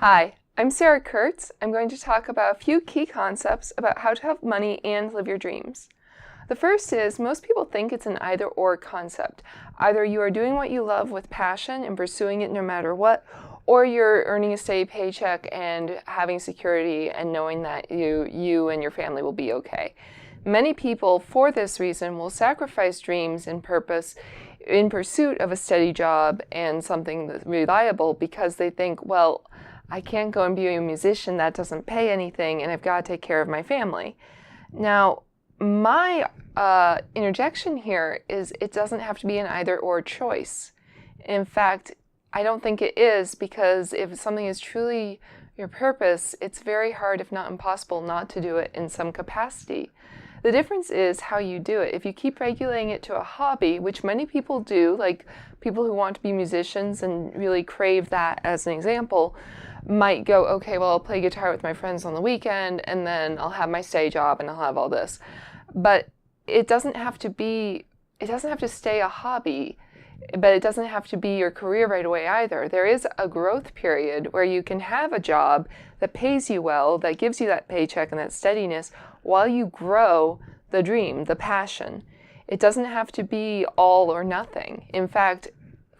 Hi, I'm Sarah Kurtz. I'm going to talk about a few key concepts about how to have money and live your dreams. The first is most people think it's an either-or concept. Either you are doing what you love with passion and pursuing it no matter what, or you're earning a steady paycheck and having security and knowing that you and your family will be okay. Many people, for this reason, will sacrifice dreams and purpose in pursuit of a steady job and something that's reliable because they think, well, I can't go and be a musician, that doesn't pay anything, and I've got to take care of my family. Now, my interjection here is it doesn't have to be an either-or choice. In fact, I don't think it is, because if something is truly your purpose, it's very hard, if not impossible, not to do it in some capacity. The difference is how you do it. If you keep regulating it to a hobby, which many people do, like people who want to be musicians and really crave that as an example, might go, okay, well, I'll play guitar with my friends on the weekend, and then I'll have my day job and I'll have all this. But it doesn't have to stay a hobby, but it doesn't have to be your career right away either. There is a growth period where you can have a job that pays you well, that gives you that paycheck and that steadiness while you grow the dream, the passion. It doesn't have to be all or nothing. In fact,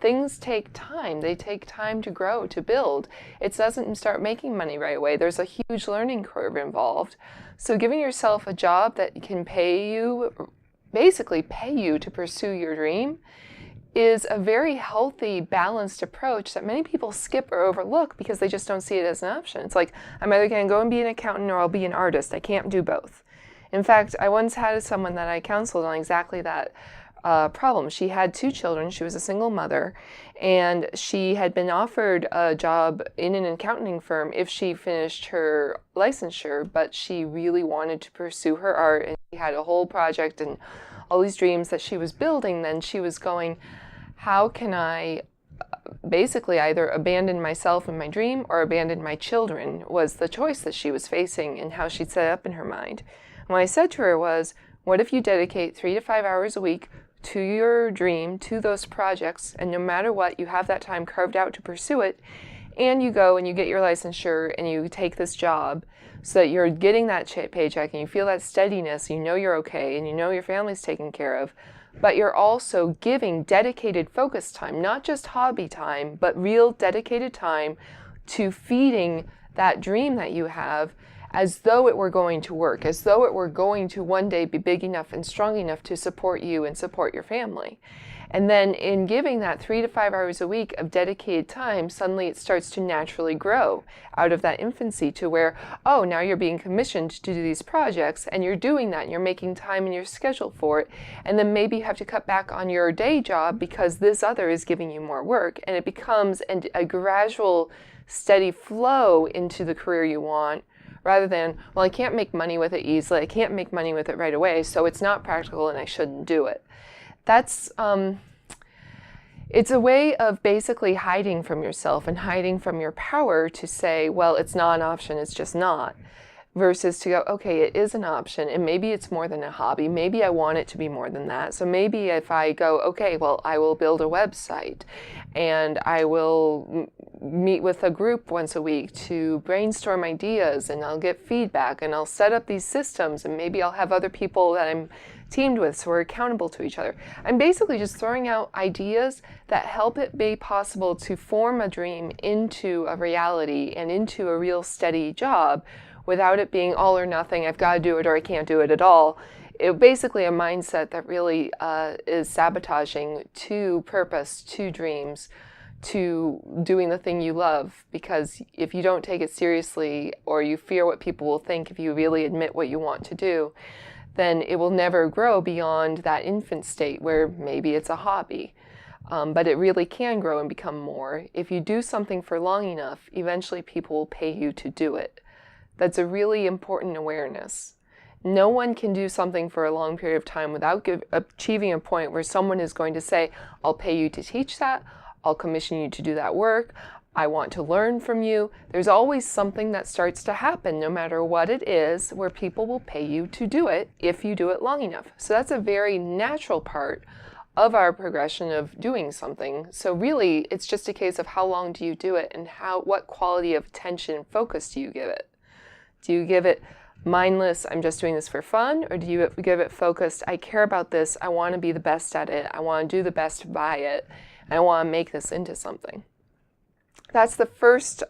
things take time. They take time to grow, to build. It doesn't start making money right away. There's a huge learning curve involved. So giving yourself a job that can basically pay you to pursue your dream, is a very healthy, balanced approach that many people skip or overlook because they just don't see it as an option. It's like, I'm either going to go and be an accountant or I'll be an artist. I can't do both. In fact, I once had someone that I counseled on exactly that problem. She had 2 children. She was a single mother, and she had been offered a job in an accounting firm if she finished her licensure, but she really wanted to pursue her art, and she had a whole project and all these dreams that she was building. Then she was going, how can I basically either abandon myself and my dream or abandon my children, was the choice that she was facing and how she'd set it up in her mind. And what I said to her was, what if you dedicate 3 to 5 hours a week to your dream, to those projects, and no matter what, you have that time carved out to pursue it, and you go and you get your licensure and you take this job so that you're getting that paycheck and you feel that steadiness, you know you're okay, and you know your family's taken care of, but you're also giving dedicated focus time, not just hobby time, but real dedicated time to feeding that dream that you have, as though it were going to work, as though it were going to one day be big enough and strong enough to support you and support your family. And then in giving that 3 to 5 hours a week of dedicated time, suddenly it starts to naturally grow out of that infancy to where, oh, now you're being commissioned to do these projects, and you're doing that and you're making time in your schedule for it. And then maybe you have to cut back on your day job because this other is giving you more work, and it becomes a gradual, steady flow into the career you want, rather than, well, I can't make money with it easily, I can't make money with it right away, so it's not practical and I shouldn't do it. That's, it's a way of basically hiding from yourself and hiding from your power to say, well, it's not an option, it's just not. Versus to go, okay, it is an option, and maybe it's more than a hobby. Maybe I want it to be more than that. So maybe if I go, okay, well, I will build a website, and I will meet with a group once a week to brainstorm ideas, and I'll get feedback, and I'll set up these systems, and maybe I'll have other people that I'm teamed with so we're accountable to each other. I'm basically just throwing out ideas that help it be possible to form a dream into a reality and into a real steady job, without it being all or nothing, I've got to do it or I can't do it at all. It basically a mindset that really is sabotaging to purpose, to dreams, to doing the thing you love. Because if you don't take it seriously, or you fear what people will think if you really admit what you want to do, then it will never grow beyond that infant state where maybe it's a hobby. But it really can grow and become more. If you do something for long enough, eventually people will pay you to do it. That's a really important awareness. No one can do something for a long period of time without achieving a point where someone is going to say, I'll pay you to teach that, I'll commission you to do that work, I want to learn from you. There's always something that starts to happen, no matter what it is, where people will pay you to do it if you do it long enough. So that's a very natural part of our progression of doing something. So really, it's just a case of how long do you do it and what quality of attention and focus do you give it? Do you give it mindless, I'm just doing this for fun, or do you give it focused, I care about this, I want to be the best at it, I want to do the best by it, and I want to make this into something? That's the first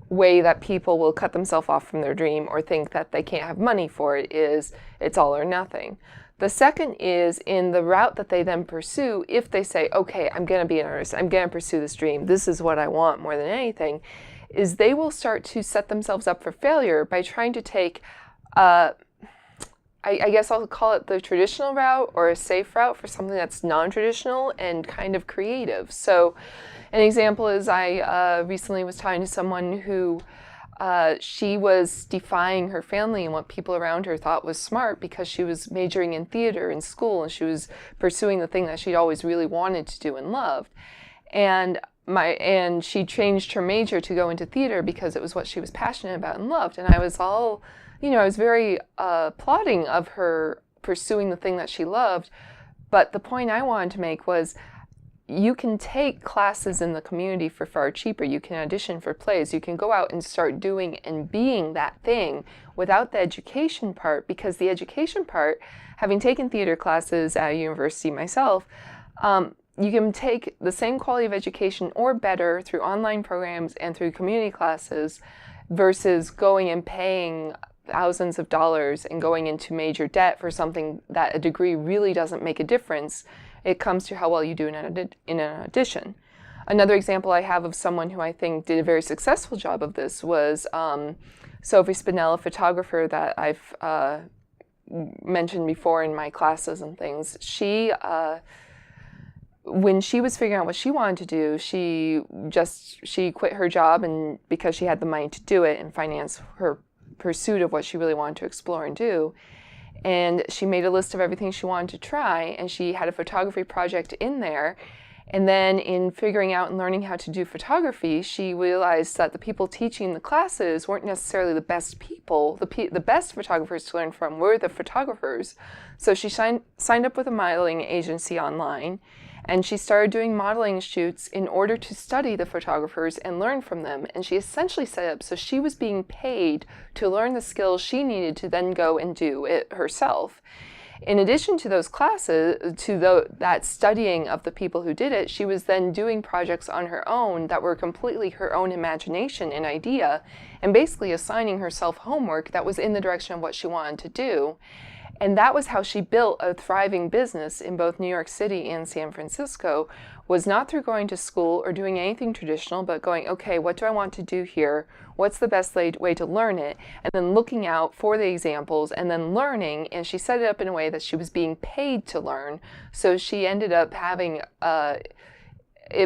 way that people will cut themselves off from their dream or think that they can't have money for it, is it's all or nothing. The second is in the route that they then pursue. If they say, okay, I'm going to be an artist, I'm going to pursue this dream, this is what I want more than anything, is they will start to set themselves up for failure by trying to take, I guess I'll call it the traditional route or a safe route for something that's non-traditional and kind of creative. So an example is I recently was talking to someone who she was defying her family and what people around her thought was smart because she was majoring in theater in school and she was pursuing the thing that she'd always really wanted to do and loved. And she changed her major to go into theater because it was what she was passionate about and loved. And I was all, I was very applauding of her pursuing the thing that she loved. But the point I wanted to make was, you can take classes in the community for far cheaper. You can audition for plays. You can go out and start doing and being that thing without the education part, because the education part, having taken theater classes at a university myself, you can take the same quality of education or better through online programs and through community classes versus going and paying thousands of dollars and going into major debt for something that a degree really doesn't make a difference. It comes to how well you do in an audition. Another example I have of someone who I think did a very successful job of this was Sophie Spinell, a photographer that I've mentioned before in my classes and things. She, when she was figuring out what she wanted to do, she quit her job and because she had the money to do it and finance her pursuit of what she really wanted to explore and do. And she made a list of everything she wanted to try, and she had a photography project in there. And then in figuring out and learning how to do photography, she realized that the people teaching the classes weren't necessarily the best people. The best photographers to learn from were the photographers. So she signed up with a modeling agency online, and she started doing modeling shoots in order to study the photographers and learn from them. And she essentially set up so she was being paid to learn the skills she needed to then go and do it herself. In addition to those classes, that studying of the people who did it, she was then doing projects on her own that were completely her own imagination and idea, and basically assigning herself homework that was in the direction of what she wanted to do. And that was how she built a thriving business in both New York City and San Francisco, was not through going to school or doing anything traditional, but going, okay, what do I want to do here? What's the best way to learn it? And then looking out for the examples and then learning. And she set it up in a way that she was being paid to learn. So she ended up having,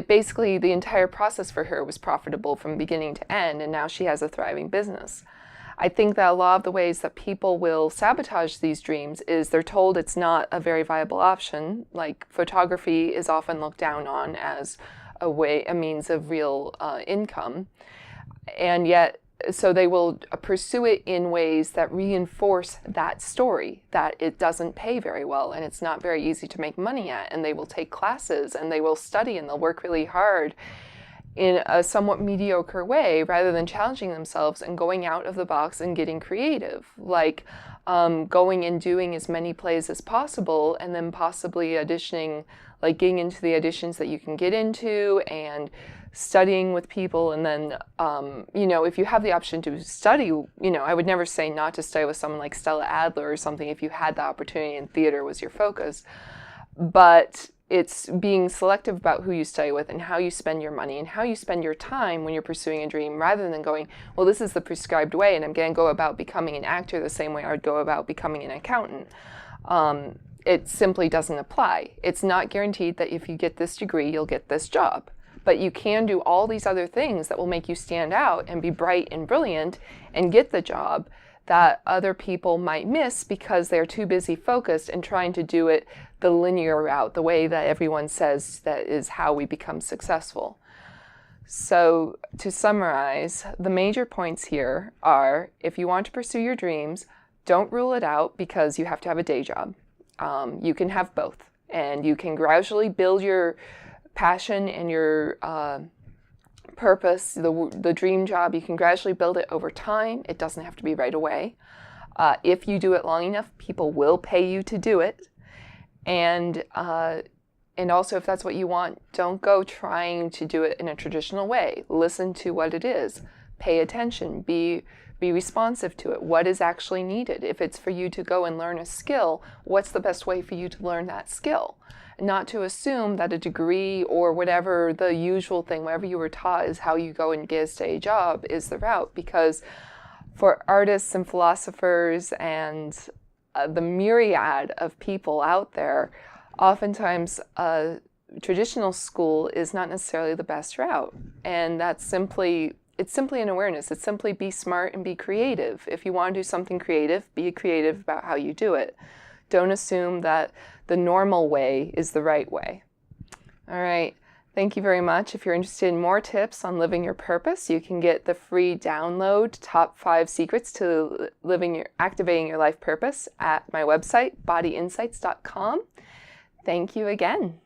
basically the entire process for her was profitable from beginning to end. And now she has a thriving business. I think that a lot of the ways that people will sabotage these dreams is they're told it's not a very viable option. Like photography is often looked down on as a means of real income. And yet, so they will pursue it in ways that reinforce that story, that it doesn't pay very well and it's not very easy to make money at. And they will take classes and they will study and they'll work really hard in a somewhat mediocre way rather than challenging themselves and going out of the box and getting creative, like going and doing as many plays as possible and then possibly auditioning, like getting into the auditions that you can get into and studying with people. And then, if you have the option to study, I would never say not to study with someone like Stella Adler or something if you had the opportunity and theater was your focus. But it's being selective about who you study with and how you spend your money and how you spend your time when you're pursuing a dream, rather than going, well, this is the prescribed way and I'm going to go about becoming an actor the same way I would go about becoming an accountant. It simply doesn't apply. It's not guaranteed that if you get this degree, you'll get this job. But you can do all these other things that will make you stand out and be bright and brilliant and get the job that other people might miss because they're too busy focused and trying to do it the linear route, the way that everyone says that is how we become successful. So to summarize, the major points here are, if you want to pursue your dreams, don't rule it out because you have to have a day job. You can have both. And you can gradually build your passion and your purpose, the dream job. You can gradually build it over time. It doesn't have to be right away. If you do it long enough, people will pay you to do it. And also, if that's what you want, don't go trying to do it in a traditional way. Listen to what it is. Pay attention. Be responsive to it. What is actually needed? If it's for you to go and learn a skill, what's the best way for you to learn that skill? Not to assume that a degree or whatever the usual thing, whatever you were taught is how you go and get a steady job is the route. Because for artists and philosophers and the myriad of people out there, oftentimes traditional school is not necessarily the best route. And it's simply an awareness. It's simply be smart and be creative. If you want to do something creative, be creative about how you do it. Don't assume that the normal way is the right way. All right. Thank you very much. If you're interested in more tips on living your purpose, you can get the free download, Top 5 Secrets to Activating Your Life Purpose at my website, bodyinsights.com. Thank you again.